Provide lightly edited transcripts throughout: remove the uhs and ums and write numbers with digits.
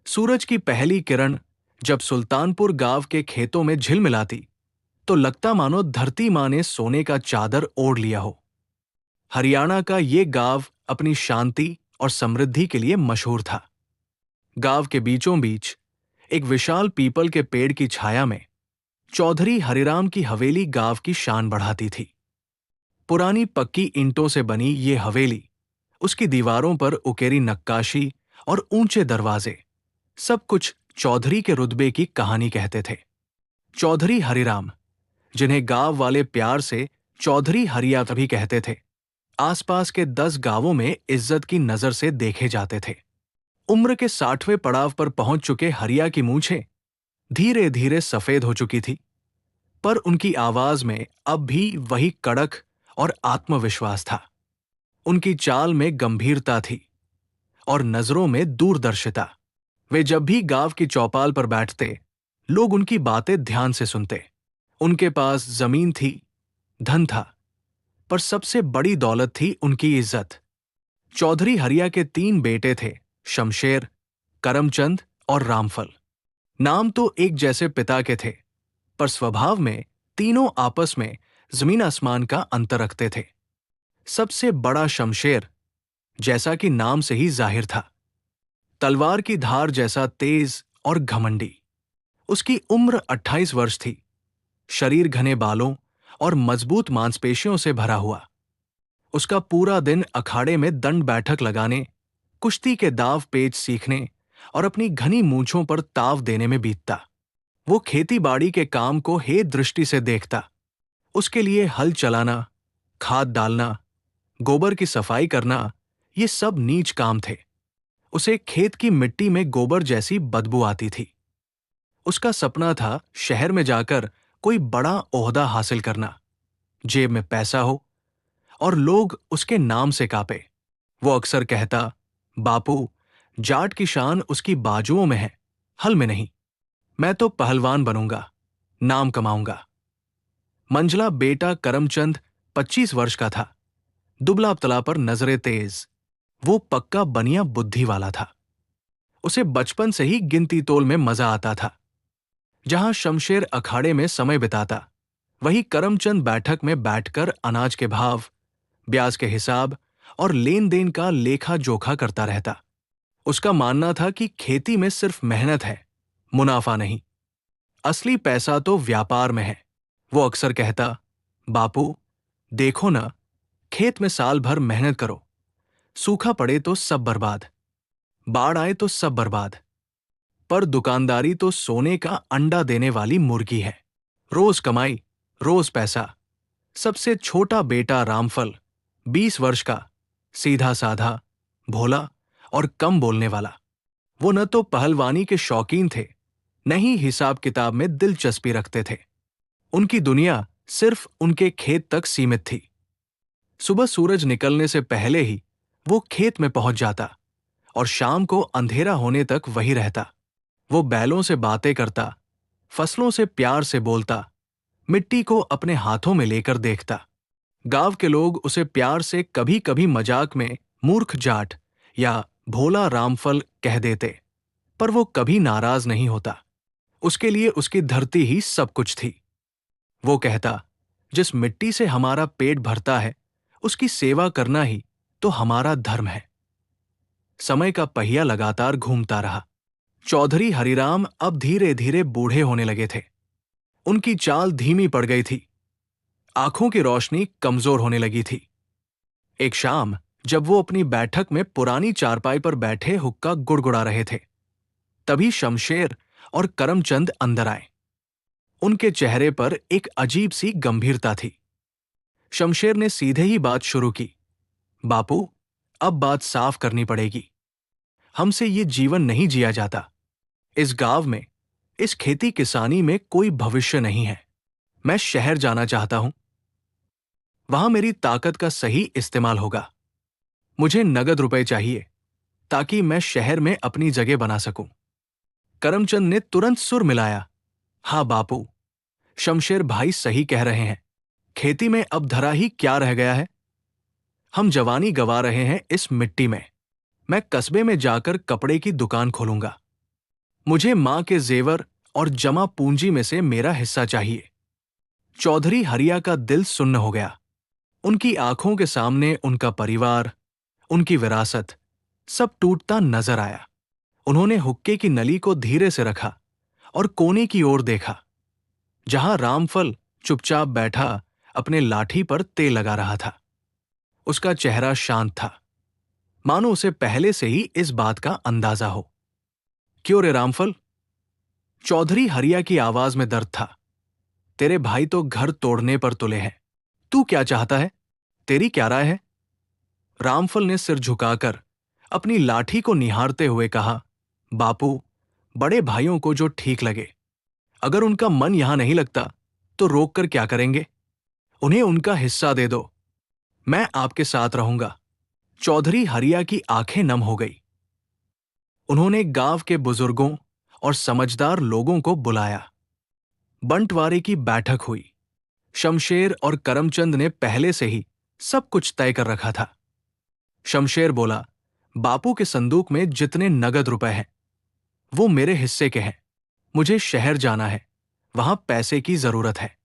सूरज की पहली किरण जब सुल्तानपुर गांव के खेतों में झिलमिलाती तो लगता मानो धरती माँ ने सोने का चादर ओढ़ लिया हो। हरियाणा का ये गांव अपनी शांति और समृद्धि के लिए मशहूर था। गांव के बीचों बीच एक विशाल पीपल के पेड़ की छाया में चौधरी हरिराम की हवेली गांव की शान बढ़ाती थी। पुरानी पक्की ईंटों से बनी ये हवेली, उसकी दीवारों पर उकेरी नक्काशी और ऊंचे दरवाजे, सब कुछ चौधरी के रुतबे की कहानी कहते थे। चौधरी हरिराम, जिन्हें गांव वाले प्यार से चौधरी हरिया तभी कहते थे, आसपास के 10 गांवों में इज्जत की नजर से देखे जाते थे। उम्र के 60वें पड़ाव पर पहुंच चुके हरिया की मूंछें धीरे धीरे सफेद हो चुकी थी, पर उनकी आवाज में अब भी वही कड़क और आत्मविश्वास था। उनकी चाल में गंभीरता थी और नजरों में दूरदर्शिता। वे जब भी गांव की चौपाल पर बैठते, लोग उनकी बातें ध्यान से सुनते। उनके पास जमीन थी, धन था, पर सबसे बड़ी दौलत थी उनकी इज्जत। चौधरी हरिया के 3 बेटे थे, शमशेर, करमचंद और रामफल। नाम तो एक जैसे पिता के थे, पर स्वभाव में तीनों आपस में जमीन आसमान का अंतर रखते थे। सबसे बड़ा शमशेर, जैसा कि नाम से ही जाहिर था, तलवार की धार जैसा तेज और घमंडी। उसकी उम्र 28 वर्ष थी, शरीर घने बालों और मजबूत मांसपेशियों से भरा हुआ। उसका पूरा दिन अखाड़े में दंड बैठक लगाने, कुश्ती के दाव पेच सीखने और अपनी घनी मूंछों पर ताव देने में बीतता। वो खेती बाड़ी के काम को हे दृष्टि से देखता। उसके लिए हल चलाना, खाद डालना, गोबर की सफाई करना, ये सब नीच काम थे। उसे खेत की मिट्टी में गोबर जैसी बदबू आती थी। उसका सपना था शहर में जाकर कोई बड़ा ओहदा हासिल करना, जेब में पैसा हो और लोग उसके नाम से कांपे। वो अक्सर कहता, बापू, जाट की शान उसकी बाजुओं में है, हल में नहीं। मैं तो पहलवान बनूंगा, नाम कमाऊंगा। मंझला बेटा करमचंद 25 वर्ष का था, दुबला पतला पर नजरें तेज। वो पक्का बनिया बुद्धि वाला था। उसे बचपन से ही गिनती तोल में मजा आता था। जहां शमशेर अखाड़े में समय बिताता, वहीं करमचंद बैठक में बैठकर अनाज के भाव, ब्याज के हिसाब और लेन देन का लेखा जोखा करता रहता। उसका मानना था कि खेती में सिर्फ मेहनत है, मुनाफा नहीं। असली पैसा तो व्यापार में है। वो अक्सर कहता, बापू, देखो ना, खेत में साल भर मेहनत करो, सूखा पड़े तो सब बर्बाद, बाढ़ आए तो सब बर्बाद, पर दुकानदारी तो सोने का अंडा देने वाली मुर्गी है। रोज कमाई, रोज पैसा। सबसे छोटा बेटा रामफल, 20 वर्ष का, सीधा साधा, भोला और कम बोलने वाला। वो न तो पहलवानी के शौकीन थे, न ही हिसाब किताब में दिलचस्पी रखते थे। उनकी दुनिया सिर्फ उनके खेत तक सीमित थी। सुबह सूरज निकलने से पहले ही वो खेत में पहुंच जाता और शाम को अंधेरा होने तक वही रहता। वो बैलों से बातें करता, फसलों से प्यार से बोलता, मिट्टी को अपने हाथों में लेकर देखता। गांव के लोग उसे प्यार से कभी कभी मजाक में मूर्ख जाट या भोला रामफल कह देते, पर वो कभी नाराज नहीं होता। उसके लिए उसकी धरती ही सब कुछ थी। वो कहता, जिस मिट्टी से हमारा पेट भरता है, उसकी सेवा करना ही तो हमारा धर्म है। समय का पहिया लगातार घूमता रहा। चौधरी हरिराम अब धीरे धीरे बूढ़े होने लगे थे। उनकी चाल धीमी पड़ गई थी, आंखों की रोशनी कमजोर होने लगी थी। एक शाम जब वो अपनी बैठक में पुरानी चारपाई पर बैठे हुक्का गुड़गुड़ा रहे थे, तभी शमशेर और करमचंद अंदर आए। उनके चेहरे पर एक अजीब सी गंभीरता थी। शमशेर ने सीधे ही बात शुरू की, बापू, अब बात साफ करनी पड़ेगी। हमसे ये जीवन नहीं जिया जाता। इस गांव में, इस खेती किसानी में कोई भविष्य नहीं है। मैं शहर जाना चाहता हूं। वहां मेरी ताकत का सही इस्तेमाल होगा। मुझे नगद रुपए चाहिए ताकि मैं शहर में अपनी जगह बना सकूं। करमचंद ने तुरंत सुर मिलाया, हाँ बापू, शमशेर भाई सही कह रहे हैं। खेती में अब धरा ही क्या रह गया है। हम जवानी गंवा रहे हैं इस मिट्टी में। मैं कस्बे में जाकर कपड़े की दुकान खोलूंगा। मुझे मां के जेवर और जमा पूंजी में से मेरा हिस्सा चाहिए। चौधरी हरिया का दिल सुन्न हो गया। उनकी आंखों के सामने उनका परिवार, उनकी विरासत, सब टूटता नजर आया। उन्होंने हुक्के की नली को धीरे से रखा और कोने की ओर देखा, जहां रामफल चुपचाप बैठा अपने लाठी पर तेल लगा रहा था। उसका चेहरा शांत था, मानो उसे पहले से ही इस बात का अंदाजा हो। क्यों रे रामफल? चौधरी हरिया की आवाज में दर्द था। तेरे भाई तो घर तोड़ने पर तुले हैं। तू क्या चाहता है? तेरी क्या राय है? रामफल ने सिर झुकाकर अपनी लाठी को निहारते हुए कहा, बापू, बड़े भाइयों को जो ठीक लगे। अगर उनका मन यहां नहीं लगता तो रोक कर क्या करेंगे? उन्हें उनका हिस्सा दे दो। मैं आपके साथ रहूंगा। चौधरी हरिया की आंखें नम हो गई। उन्होंने गांव के बुजुर्गों और समझदार लोगों को बुलाया। बंटवारे की बैठक हुई। शमशेर और करमचंद ने पहले से ही सब कुछ तय कर रखा था। शमशेर बोला, बापू के संदूक में जितने नगद रुपए हैं वो मेरे हिस्से के हैं। मुझे शहर जाना है, वहां पैसे की जरूरत है।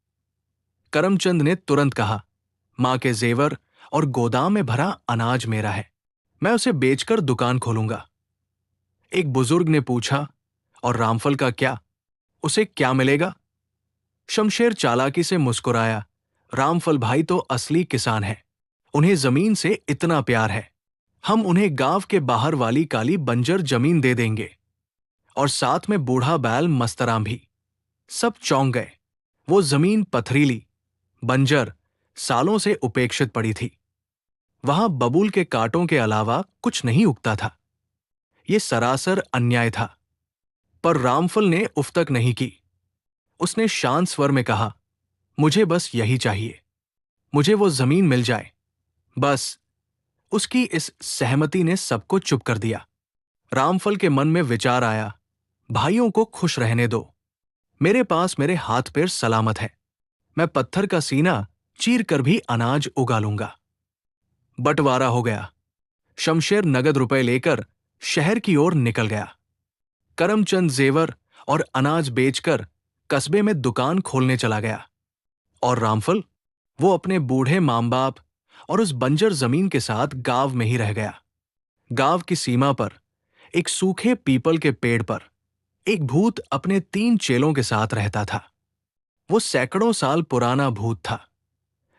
करमचंद ने तुरंत कहा, मां के जेवर और गोदाम में भरा अनाज मेरा है, मैं उसे बेचकर दुकान खोलूंगा। एक बुजुर्ग ने पूछा, और रामफल का क्या? उसे क्या मिलेगा? शमशेर चालाकी से मुस्कुराया, रामफल भाई तो असली किसान है। उन्हें जमीन से इतना प्यार है। हम उन्हें गांव के बाहर वाली काली बंजर जमीन दे देंगे, और साथ में बूढ़ा बैल मस्तराम भी। सब चौंक गए। वो जमीन पथरीली, बंजर, सालों से उपेक्षित पड़ी थी। वहां बबूल के कांटों के अलावा कुछ नहीं उगता था। ये सरासर अन्याय था। पर रामफल ने उफ तक नहीं की। उसने शांत स्वर में कहा, मुझे बस यही चाहिए। मुझे वो जमीन मिल जाए, बस। उसकी इस सहमति ने सबको चुप कर दिया। रामफल के मन में विचार आया, भाइयों को खुश रहने दो। मेरे पास मेरे हाथ पैर सलामत है। मैं पत्थर का सीना चीर कर भी अनाज उगा लूंगा। बंटवारा हो गया। शमशेर नगद रुपए लेकर शहर की ओर निकल गया। करमचंद जेवर और अनाज बेचकर कस्बे में दुकान खोलने चला गया। और रामफल, वो अपने बूढ़े मां बाप और उस बंजर जमीन के साथ गांव में ही रह गया। गांव की सीमा पर एक सूखे पीपल के पेड़ पर एक भूत अपने 3 चेलों के साथ रहता था। वो सैकड़ों साल पुराना भूत था,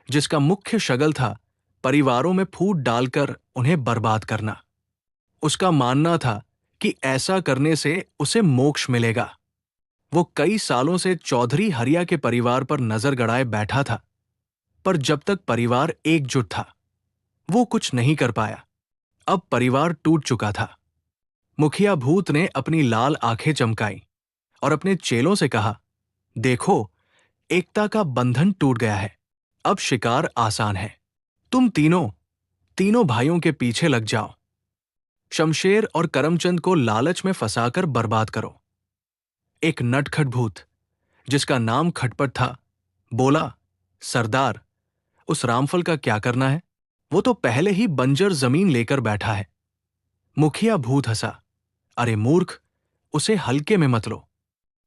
जिसका मुख्य शगल था परिवारों में फूट डालकर उन्हें बर्बाद करना। उसका मानना था कि ऐसा करने से उसे मोक्ष मिलेगा। वो कई सालों से चौधरी हरिया के परिवार पर नजर गड़ाए बैठा था, पर जब तक परिवार एकजुट था वो कुछ नहीं कर पाया। अब परिवार टूट चुका था। मुखिया भूत ने अपनी लाल आंखें चमकाई और अपने चेलों से कहा, देखो, एकता का बंधन टूट गया है। अब शिकार आसान है। तुम तीनों भाइयों के पीछे लग जाओ। शमशेर और करमचंद को लालच में फंसाकर बर्बाद करो। एक नटखट भूत, जिसका नाम खटपट था, बोला, सरदार, उस रामफल का क्या करना है? वो तो पहले ही बंजर जमीन लेकर बैठा है। मुखिया भूत हंसा, अरे मूर्ख, उसे हल्के में मत लो।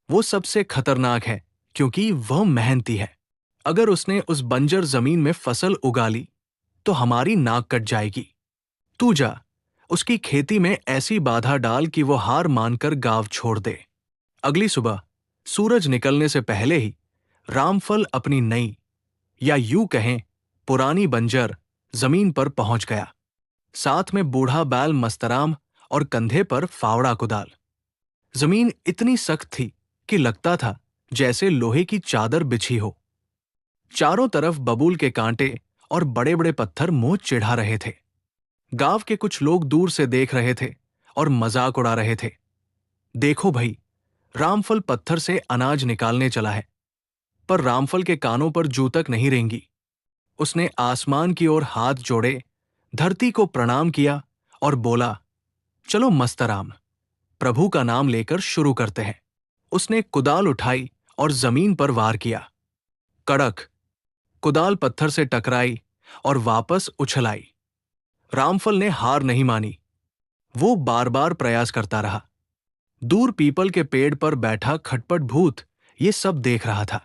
वो सबसे खतरनाक है, क्योंकि वह मेहनती है। अगर उसने उस बंजर जमीन में फसल उगा ली तो हमारी नाक कट जाएगी। तू जा, उसकी खेती में ऐसी बाधा डाल कि वो हार मानकर गांव छोड़ दे। अगली सुबह सूरज निकलने से पहले ही रामफल अपनी नई, या यूं कहें पुरानी बंजर जमीन पर पहुंच गया। साथ में बूढ़ा बैल मस्तराम और कंधे पर फावड़ा कुदाल। जमीन इतनी सख्त थी कि लगता था जैसे लोहे की चादर बिछी हो। चारों तरफ बबूल के कांटे और बड़े बड़े पत्थर मुंह चिढ़ा रहे थे। गांव के कुछ लोग दूर से देख रहे थे और मजाक उड़ा रहे थे। देखो भाई, रामफल पत्थर से अनाज निकालने चला है। पर रामफल के कानों पर जू तक नहीं रेंगी। उसने आसमान की ओर हाथ जोड़े, धरती को प्रणाम किया और बोला, चलो मस्तराम, प्रभु का नाम लेकर शुरू करते हैं। उसने कुदाल उठाई और जमीन पर वार किया। कड़क, कुदाल पत्थर से टकराई और वापस उछल आई। रामफल ने हार नहीं मानी। वो बार बार प्रयास करता रहा। दूर पीपल के पेड़ पर बैठा खटपट भूत ये सब देख रहा था।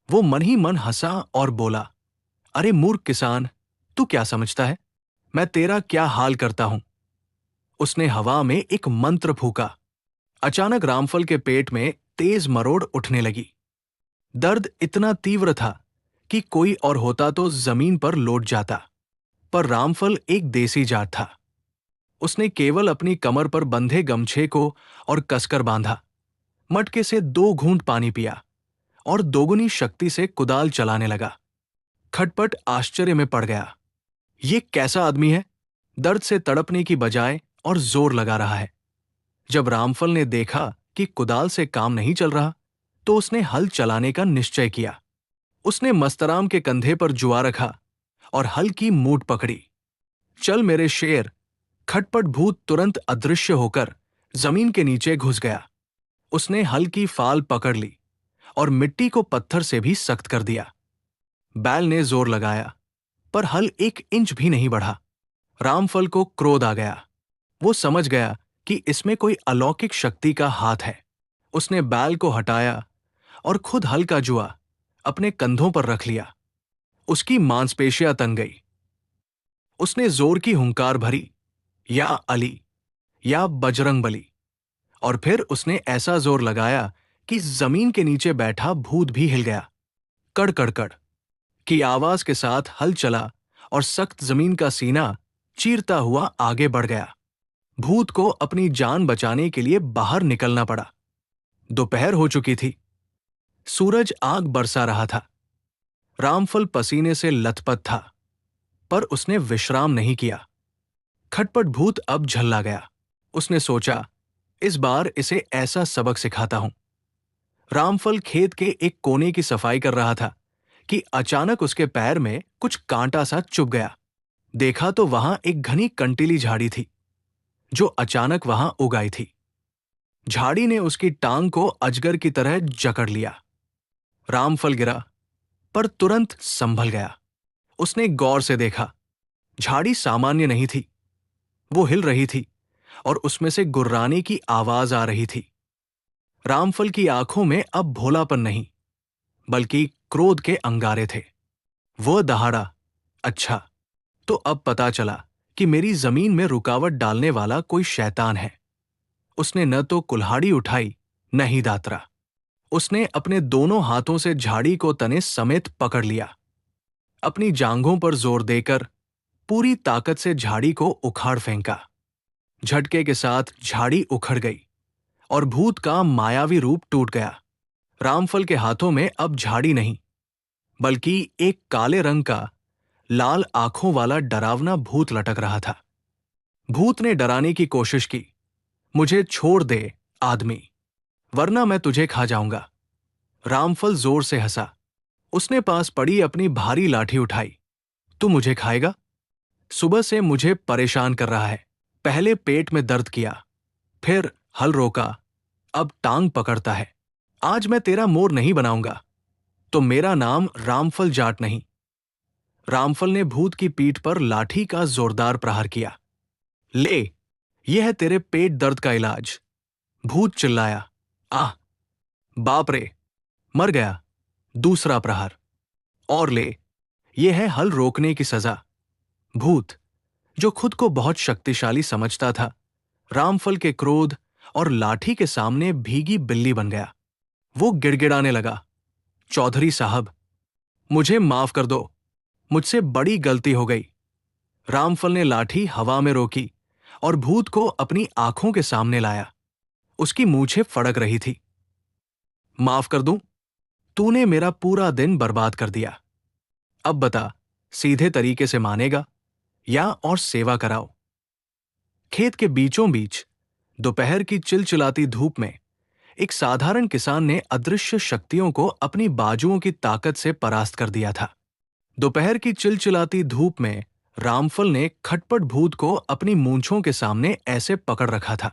वो मन ही मन हंसा और बोला, अरे मूर्ख किसान, तू क्या समझता है मैं तेरा क्या हाल करता हूं। उसने हवा में एक मंत्र फूका। अचानक रामफल के पेट में तेज मरोड़ उठने लगी। दर्द इतना तीव्र था कि कोई और होता तो जमीन पर लौट जाता, पर रामफल एक देसी जाट था। उसने केवल अपनी कमर पर बंधे गमछे को और कसकर बांधा, मटके से 2 घूंट पानी पिया और दोगुनी शक्ति से कुदाल चलाने लगा। खटपट आश्चर्य में पड़ गया। ये कैसा आदमी है, दर्द से तड़पने की बजाय और जोर लगा रहा है। जब रामफल ने देखा कि कुदाल से काम नहीं चल रहा, तो उसने हल चलाने का निश्चय किया। उसने मस्तराम के कंधे पर जुआ रखा और हल की मूठ पकड़ी। चल मेरे शेर। खटपट भूत तुरंत अदृश्य होकर जमीन के नीचे घुस गया। उसने हल की फाल पकड़ ली और मिट्टी को पत्थर से भी सख्त कर दिया। बैल ने जोर लगाया, पर हल 1 इंच भी नहीं बढ़ा। रामफल को क्रोध आ गया। वो समझ गया कि इसमें कोई अलौकिक शक्ति का हाथ है। उसने बैल को हटाया और खुद हल का जुआ अपने कंधों पर रख लिया। उसकी मांसपेशियां तन गई। उसने जोर की हुंकार भरी, या अली, या बजरंगबली। और फिर उसने ऐसा जोर लगाया कि जमीन के नीचे बैठा भूत भी हिल गया। कड़ कड़ कड़ की आवाज के साथ हल चला और सख्त जमीन का सीना चीरता हुआ आगे बढ़ गया। भूत को अपनी जान बचाने के लिए बाहर निकलना पड़ा। दोपहर हो चुकी थी। सूरज आग बरसा रहा था। रामफल पसीने से लथपथ था, पर उसने विश्राम नहीं किया। खटपट भूत अब झल्ला गया। उसने सोचा, इस बार इसे ऐसा सबक सिखाता हूं। रामफल खेत के एक कोने की सफाई कर रहा था कि अचानक उसके पैर में कुछ कांटा सा चुभ गया। देखा तो वहां एक घनी कंटीली झाड़ी थी, जो अचानक वहां उग आई थी। झाड़ी ने उसकी टांग को अजगर की तरह जकड़ लिया। रामफल गिरा, पर तुरंत संभल गया। उसने गौर से देखा। झाड़ी सामान्य नहीं थी। वो हिल रही थी और उसमें से गुर्राने की आवाज आ रही थी। रामफल की आंखों में अब भोलापन नहीं, बल्कि क्रोध के अंगारे थे। वह दहाड़ा, अच्छा, तो अब पता चला कि मेरी जमीन में रुकावट डालने वाला कोई शैतान है। उसने न तो कुल्हाड़ी उठाई, न ही दातरा। उसने अपने दोनों हाथों से झाड़ी को तने समेत पकड़ लिया। अपनी जांघों पर जोर देकर पूरी ताकत से झाड़ी को उखाड़ फेंका। झटके के साथ झाड़ी उखड़ गई और भूत का मायावी रूप टूट गया। रामफल के हाथों में अब झाड़ी नहीं, बल्कि एक काले रंग का लाल आंखों वाला डरावना भूत लटक रहा था। भूत ने डराने की कोशिश की, मुझे छोड़ दे आदमी, वरना मैं तुझे खा जाऊंगा। रामफल जोर से हंसा। उसने पास पड़ी अपनी भारी लाठी उठाई। तू मुझे खाएगा? सुबह से मुझे परेशान कर रहा है। पहले पेट में दर्द किया, फिर हल रोका, अब टांग पकड़ता है। आज मैं तेरा मोर नहीं बनाऊंगा। तो मेरा नाम रामफल जाट नहीं। रामफल ने भूत की पीठ पर लाठी का जोरदार प्रहार किया। ले, यह है तेरे पेट दर्द का इलाज। भूत चिल्लाया। आह, बाप रे, मर गया। दूसरा प्रहार। और ले, यह है हल रोकने की सजा। भूत, जो खुद को बहुत शक्तिशाली समझता था, रामफल के क्रोध और लाठी के सामने भीगी बिल्ली बन गया। वो गिड़गिड़ाने लगा, चौधरी साहब, मुझे माफ कर दो, मुझसे बड़ी गलती हो गई। रामफल ने लाठी हवा में रोकी और भूत को अपनी आंखों के सामने लाया। उसकी मूछें फड़क रही थी। माफ कर दूं? तूने मेरा पूरा दिन बर्बाद कर दिया। अब बता, सीधे तरीके से मानेगा या और सेवा कराओ? खेत के बीचों बीच दोपहर की चिलचिलाती धूप में एक साधारण किसान ने अदृश्य शक्तियों को अपनी बाजुओं की ताकत से परास्त कर दिया था। दोपहर की चिलचिलाती धूप में रामफल ने खटपट भूत को अपनी मूंछों के सामने ऐसे पकड़ रखा था,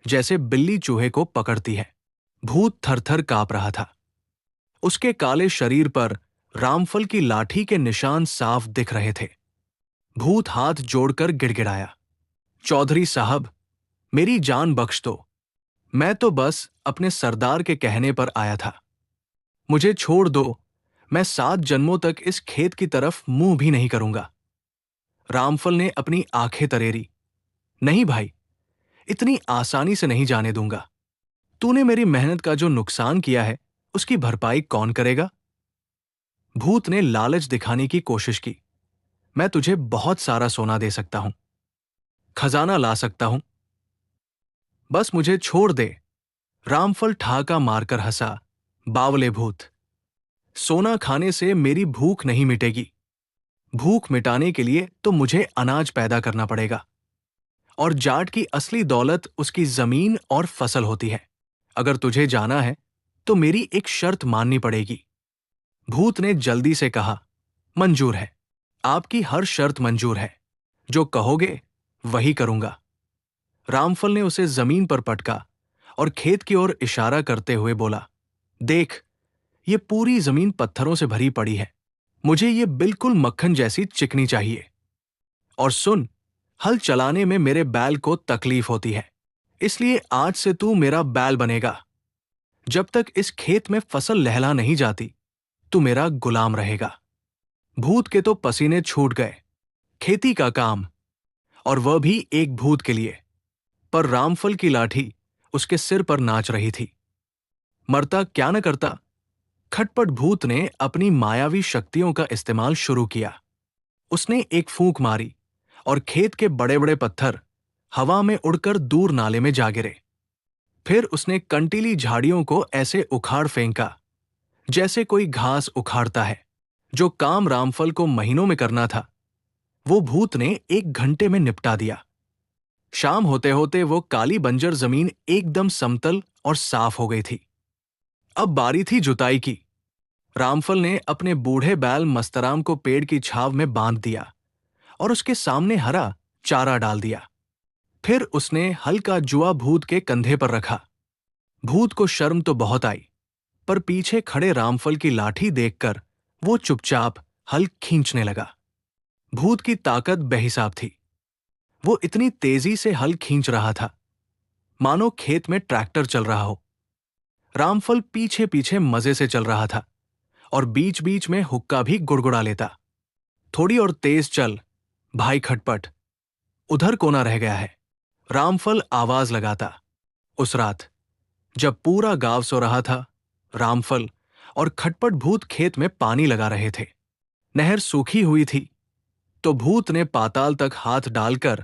जैसे बिल्ली चूहे को पकड़ती है। भूत थरथर कांप रहा था। उसके काले शरीर पर रामफल की लाठी के निशान साफ दिख रहे थे। भूत हाथ जोड़कर गिड़गिड़ाया, चौधरी साहब, मेरी जान बख्श दो। मैं तो बस अपने सरदार के कहने पर आया था। मुझे छोड़ दो, मैं 7 जन्मों तक इस खेत की तरफ मुंह भी नहीं करूंगा। रामफल ने अपनी आंखें तरेरी। नहीं भाई, इतनी आसानी से नहीं जाने दूंगा। तूने मेरी मेहनत का जो नुकसान किया है, उसकी भरपाई कौन करेगा? भूत ने लालच दिखाने की कोशिश की। मैं तुझे बहुत सारा सोना दे सकता हूं, खजाना ला सकता हूं, बस मुझे छोड़ दे। रामफल ठहाका मारकर हंसा। बावले भूत, सोना खाने से मेरी भूख नहीं मिटेगी। भूख मिटाने के लिए तो मुझे अनाज पैदा करना पड़ेगा, और जाट की असली दौलत उसकी जमीन और फसल होती है। अगर तुझे जाना है तो मेरी एक शर्त माननी पड़ेगी। भूत ने जल्दी से कहा, मंजूर है, आपकी हर शर्त मंजूर है। जो कहोगे वही करूंगा। रामफल ने उसे जमीन पर पटका और खेत की ओर इशारा करते हुए बोला, देख, ये पूरी जमीन पत्थरों से भरी पड़ी है। मुझे ये बिल्कुल मक्खन जैसी चिकनी चाहिए। और सुन, हल चलाने में मेरे बैल को तकलीफ होती है, इसलिए आज से तू मेरा बैल बनेगा। जब तक इस खेत में फसल लहला नहीं जाती, तू मेरा गुलाम रहेगा। भूत के तो पसीने छूट गए। खेती का काम, और वह भी एक भूत के लिए। पर रामफल की लाठी उसके सिर पर नाच रही थी। मरता क्या न करता। खटपट भूत ने अपनी मायावी शक्तियों का इस्तेमाल शुरू किया। उसने एक फूंक मारी और खेत के बड़े बड़े पत्थर हवा में उड़कर दूर नाले में जा गिरे। फिर उसने कंटीली झाड़ियों को ऐसे उखाड़ फेंका जैसे कोई घास उखाड़ता है। जो काम रामफल को महीनों में करना था, वो भूत ने 1 घंटे में निपटा दिया। शाम होते होते वो काली बंजर जमीन एकदम समतल और साफ हो गई थी। अब बारी थी जुताई की। रामफल ने अपने बूढ़े बैल मस्तराम को पेड़ की छाव में बांध दिया और उसके सामने हरा चारा डाल दिया। फिर उसने हल्का जुआ भूत के कंधे पर रखा। भूत को शर्म तो बहुत आई, पर पीछे खड़े रामफल की लाठी देखकर वो चुपचाप हल खींचने लगा। भूत की ताकत बेहिसाब थी। वो इतनी तेजी से हल खींच रहा था मानो खेत में ट्रैक्टर चल रहा हो। रामफल पीछे पीछे मजे से चल रहा था और बीच बीच में हुक्का भी गुड़गुड़ा लेता। थोड़ी और तेज चल भाई खटपट, उधर कोना रह गया है, रामफल आवाज लगाता। उस रात जब पूरा गांव सो रहा था, रामफल और खटपट भूत खेत में पानी लगा रहे थे। नहर सूखी हुई थी तो भूत ने पाताल तक हाथ डालकर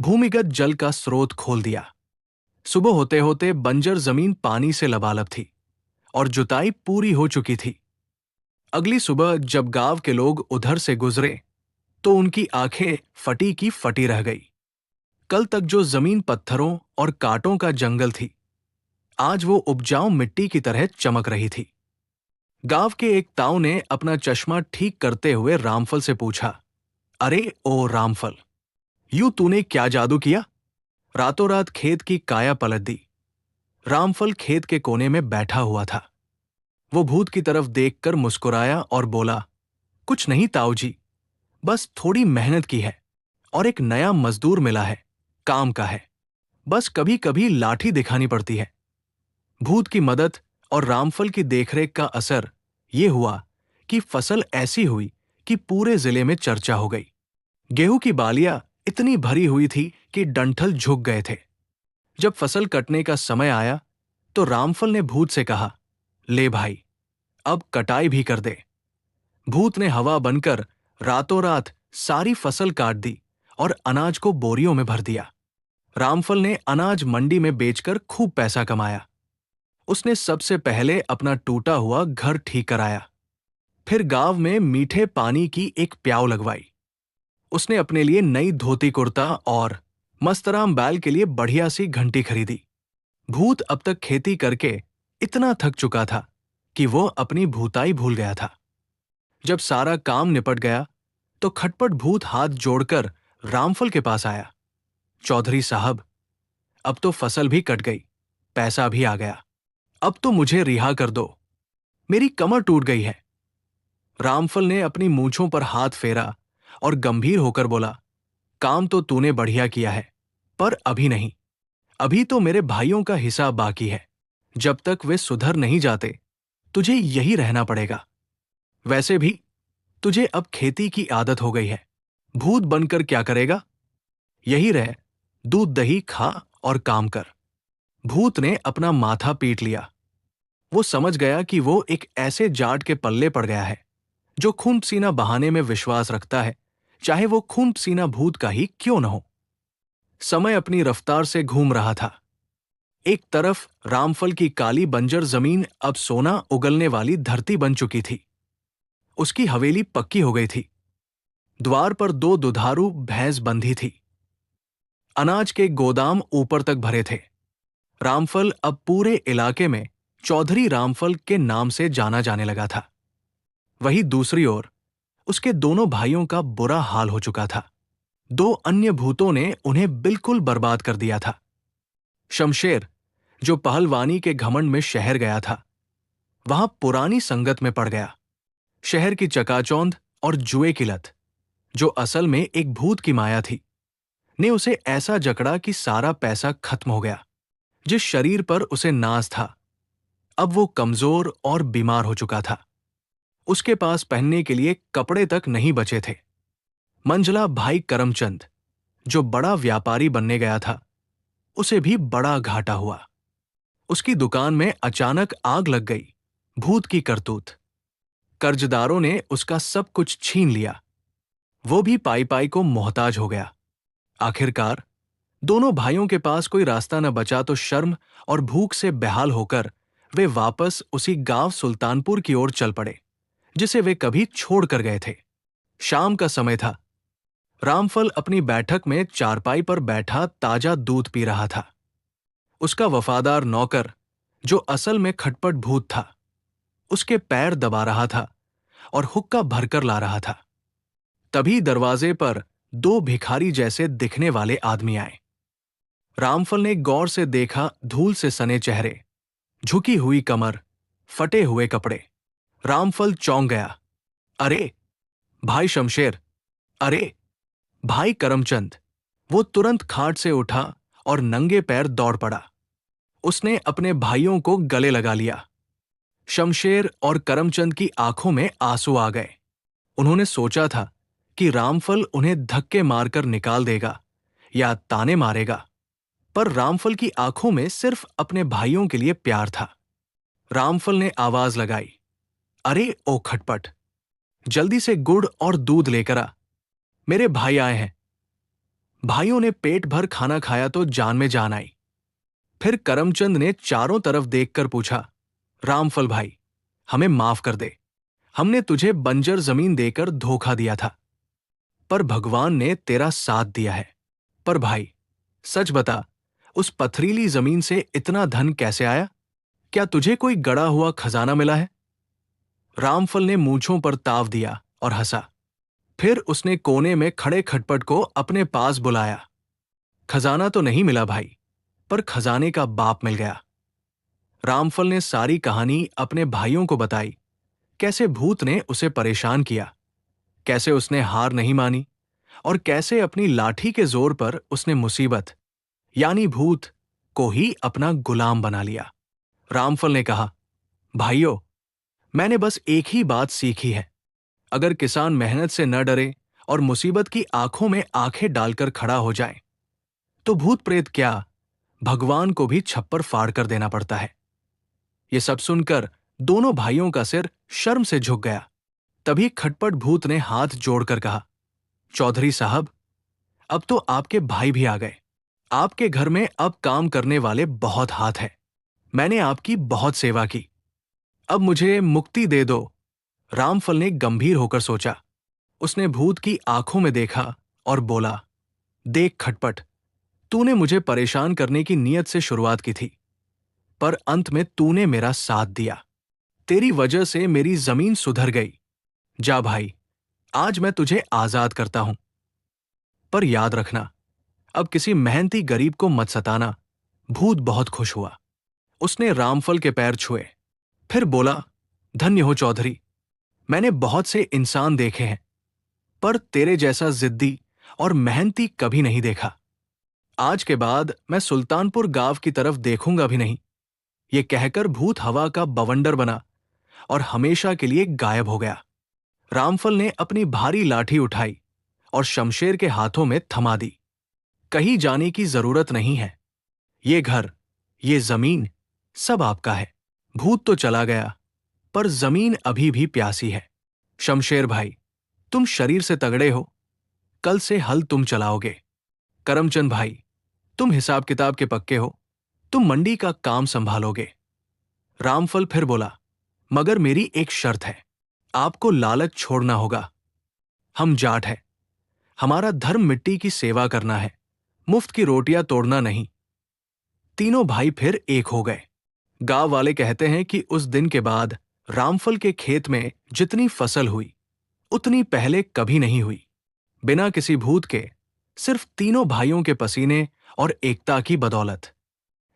भूमिगत जल का स्रोत खोल दिया। सुबह होते होते बंजर जमीन पानी से लबालब थी और जुताई पूरी हो चुकी थी। अगली सुबह जब गांव के लोग उधर से गुजरे तो उनकी आंखें फटी की फटी रह गई। कल तक जो जमीन पत्थरों और कांटों का जंगल थी, आज वो उपजाऊ मिट्टी की तरह चमक रही थी। गांव के एक ताऊ ने अपना चश्मा ठीक करते हुए रामफल से पूछा, अरे ओ रामफल, यूं तूने क्या जादू किया? रातों रात खेत की काया पलट दी। रामफल खेत के कोने में बैठा हुआ था। वो भूत की तरफ देखकर मुस्कुराया और बोला, कुछ नहीं ताऊ जी, बस थोड़ी मेहनत की है और एक नया मजदूर मिला है, काम का है। बस कभी कभी लाठी दिखानी पड़ती है। भूत की मदद और रामफल की देखरेख का असर ये हुआ कि फसल ऐसी हुई कि पूरे जिले में चर्चा हो गई। गेहूं की बालियां इतनी भरी हुई थी कि डंठल झुक गए थे। जब फसल कटने का समय आया तो रामफल ने भूत से कहा, ले भाई, अब कटाई भी कर दे। भूत ने हवा बनकर रातों रात सारी फसल काट दी और अनाज को बोरियों में भर दिया। रामफल ने अनाज मंडी में बेचकर खूब पैसा कमाया। उसने सबसे पहले अपना टूटा हुआ घर ठीक कराया। फिर गांव में मीठे पानी की एक प्याऊ लगवाई। उसने अपने लिए नई धोती कुर्ता और मस्तराम बैल के लिए बढ़िया सी घंटी खरीदी। भूत अब तक खेती करके इतना थक चुका था कि वो अपनी भूताई भूल गया था। जब सारा काम निपट गया तो खटपट भूत हाथ जोड़कर रामफल के पास आया, चौधरी साहब, अब तो फसल भी कट गई, पैसा भी आ गया, अब तो मुझे रिहा कर दो, मेरी कमर टूट गई है। रामफल ने अपनी मूंछों पर हाथ फेरा और गंभीर होकर बोला, काम तो तूने बढ़िया किया है, पर अभी नहीं। अभी तो मेरे भाइयों का हिसाब बाकी है। जब तक वे सुधर नहीं जाते तुझे यही रहना पड़ेगा। वैसे भी तुझे अब खेती की आदत हो गई है। भूत बनकर क्या करेगा? यही रह, दूध दही खा और काम कर। भूत ने अपना माथा पीट लिया। वो समझ गया कि वो एक ऐसे जाट के पल्ले पड़ गया है जो खून पसीना बहाने में विश्वास रखता है, चाहे वो खून पसीना भूत का ही क्यों न हो। समय अपनी रफ्तार से घूम रहा था। एक तरफ रामफल की काली बंजर जमीन अब सोना उगलने वाली धरती बन चुकी थी। उसकी हवेली पक्की हो गई थी। द्वार पर दो दुधारू भैंस बंधी थी। अनाज के गोदाम ऊपर तक भरे थे। रामफल अब पूरे इलाके में चौधरी रामफल के नाम से जाना जाने लगा था। वहीं दूसरी ओर उसके दोनों भाइयों का बुरा हाल हो चुका था। दो अन्य भूतों ने उन्हें बिल्कुल बर्बाद कर दिया था। शमशेर, जो पहलवानी के घमंड में शहर गया था, वहां पुरानी संगत में पड़ गया। शहर की चकाचौंध और जुए की लत, जो असल में एक भूत की माया थी, ने उसे ऐसा जकड़ा कि सारा पैसा खत्म हो गया। जिस शरीर पर उसे नाज था, अब वो कमजोर और बीमार हो चुका था। उसके पास पहनने के लिए कपड़े तक नहीं बचे थे। मंझला भाई करमचंद, जो बड़ा व्यापारी बनने गया था, उसे भी बड़ा घाटा हुआ। उसकी दुकान में अचानक आग लग गई। भूत की करतूत। कर्जदारों ने उसका सब कुछ छीन लिया। वो भी पाई पाई को मोहताज हो गया। आखिरकार दोनों भाइयों के पास कोई रास्ता न बचा तो शर्म और भूख से बेहाल होकर वे वापस उसी गांव सुल्तानपुर की ओर चल पड़े जिसे वे कभी छोड़ कर गए थे। शाम का समय था। रामफल अपनी बैठक में चारपाई पर बैठा ताजा दूध पी रहा था। उसका वफादार नौकर, जो असल में खटपट भूत था, उसके पैर दबा रहा था और हुक्का भरकर ला रहा था। तभी दरवाजे पर दो भिखारी जैसे दिखने वाले आदमी आए। रामफल ने गौर से देखा धूल से सने चेहरे, झुकी हुई कमर, फटे हुए कपड़े। रामफल चौंक गया। अरे भाई शमशेर! अरे भाई करमचंद! वो तुरंत खाट से उठा और नंगे पैर दौड़ पड़ा। उसने अपने भाइयों को गले लगा लिया। शमशेर और करमचंद की आंखों में आंसू आ गए। उन्होंने सोचा था कि रामफल उन्हें धक्के मारकर निकाल देगा या ताने मारेगा, पर रामफल की आंखों में सिर्फ अपने भाइयों के लिए प्यार था। रामफल ने आवाज लगाई, अरे ओ खटपट, जल्दी से गुड़ और दूध लेकर आ, मेरे भाई आए हैं। भाइयों ने पेट भर खाना खाया तो जान में जान आई। फिर करमचंद ने चारों तरफ देखकर पूछा, रामफल भाई, हमें माफ कर दे। हमने तुझे बंजर जमीन देकर धोखा दिया था, पर भगवान ने तेरा साथ दिया है। पर भाई, सच बता, उस पथरीली जमीन से इतना धन कैसे आया? क्या तुझे कोई गड़ा हुआ खजाना मिला है? रामफल ने मूंछों पर ताव दिया और हंसा। फिर उसने कोने में खड़े खटपट को अपने पास बुलाया। खजाना तो नहीं मिला भाई, पर खजाने का बाप मिल गया। रामफल ने सारी कहानी अपने भाइयों को बताई। कैसे भूत ने उसे परेशान किया, कैसे उसने हार नहीं मानी और कैसे अपनी लाठी के जोर पर उसने मुसीबत यानी भूत को ही अपना गुलाम बना लिया। रामफल ने कहा, भाइयों, मैंने बस एक ही बात सीखी है। अगर किसान मेहनत से न डरे और मुसीबत की आंखों में आंखें डालकर खड़ा हो जाए, तो भूत प्रेत क्या, भगवान को भी छप्पर फाड़ कर देना पड़ता है। ये सब सुनकर दोनों भाइयों का सिर शर्म से झुक गया। तभी खटपट भूत ने हाथ जोड़कर कहा, चौधरी साहब, अब तो आपके भाई भी आ गए। आपके घर में अब काम करने वाले बहुत हाथ हैं। मैंने आपकी बहुत सेवा की, अब मुझे मुक्ति दे दो। रामफल ने गंभीर होकर सोचा। उसने भूत की आंखों में देखा और बोला, देख खटपट, तूने मुझे परेशान करने की नीयत से शुरुआत की थी, पर अंत में तूने मेरा साथ दिया। तेरी वजह से मेरी जमीन सुधर गई। जा भाई, आज मैं तुझे आजाद करता हूं। पर याद रखना, अब किसी मेहनती गरीब को मत सताना। भूत बहुत खुश हुआ। उसने रामफल के पैर छुए, फिर बोला, धन्य हो चौधरी। मैंने बहुत से इंसान देखे हैं, पर तेरे जैसा जिद्दी और मेहनती कभी नहीं देखा। आज के बाद मैं सुल्तानपुर गांव की तरफ देखूंगा भी नहीं। ये कहकर भूत हवा का बवंडर बना और हमेशा के लिए गायब हो गया। रामफल ने अपनी भारी लाठी उठाई और शमशेर के हाथों में थमा दी। कहीं जाने की जरूरत नहीं है। ये घर, ये जमीन, सब आपका है। भूत तो चला गया, पर जमीन अभी भी प्यासी है। शमशेर भाई, तुम शरीर से तगड़े हो, कल से हल तुम चलाओगे। करमचंद भाई, तुम हिसाब किताब के पक्के हो, तुम मंडी का काम संभालोगे। रामफल फिर बोला, मगर मेरी एक शर्त है, आपको लालच छोड़ना होगा। हम जाट हैं, हमारा धर्म मिट्टी की सेवा करना है, मुफ्त की रोटियां तोड़ना नहीं। तीनों भाई फिर एक हो गए। गांव वाले कहते हैं कि उस दिन के बाद रामफल के खेत में जितनी फसल हुई, उतनी पहले कभी नहीं हुई। बिना किसी भूत के, सिर्फ तीनों भाइयों के पसीने और एकता की बदौलत।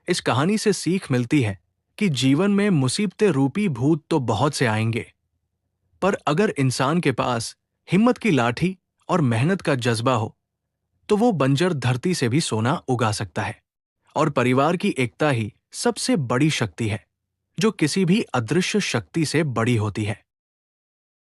इस कहानी से सीख मिलती है कि जीवन में मुसीबतें रूपी भूत तो बहुत से आएंगे, पर अगर इंसान के पास हिम्मत की लाठी और मेहनत का जज्बा हो, तो वो बंजर धरती से भी सोना उगा सकता है। और परिवार की एकता ही सबसे बड़ी शक्ति है, जो किसी भी अदृश्य शक्ति से बड़ी होती है।